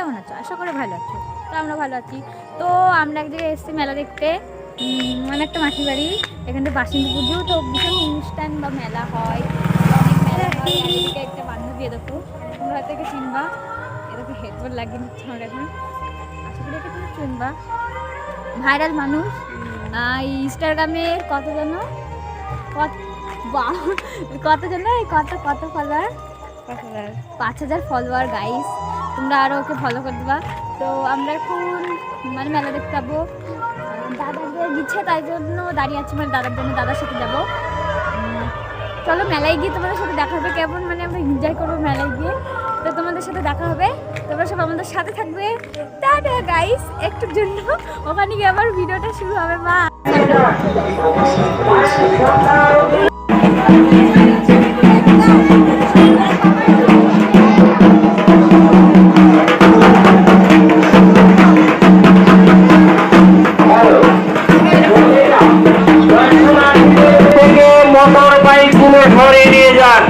কেমন আছো? আশা করে ভালো আছো। তো আমরা ভালো আছি। তো আমরা এক জায়গায় এসেছি মেলা দেখতে, মানে একটা মাসির বাড়ি। এখানে বাসন্তী পুজো তো ভীষণ অনুষ্ঠান বা মেলা হয়, অনেক মেলা হয়। আর এদিকে একটা বান্ধবী দেখো, তোমরা হয়তো একে চিনবা, এরকম হেডফোন লাগিয়ে নিচ্ছে আমার এখন। আশা করি একে তুমি চিনবা, ভাইরাল মানুষ। ইনস্টাগ্রামে কত যেন কত যেন কত ফলোয়ার, 5,000 ফলোয়ার গাইস। তোমরা আরও ওকে ফলো করে দেবা। তো আমরা এখন মানে মেলা দেখতে যাবো, দাদাদের দিচ্ছে তাই জন্য দাঁড়িয়ে আছি, মানে দাদার জন্য, দাদার সাথে যাবো। চলো মেলায় গিয়ে তোমাদের সাথে দেখা হবে, কেমন মানে আমরা এনজয় করবো মেলায় গিয়ে। তো তোমাদের সাথে দেখা হবে, তোমরা সব আমাদের সাথে থাকবে। টাটা গাইস, একটুর জন্য ওখানে গিয়ে আবার ভিডিওটা শুরু হবে। মা মোটর বাইকগুলো ধরে নিয়ে যান।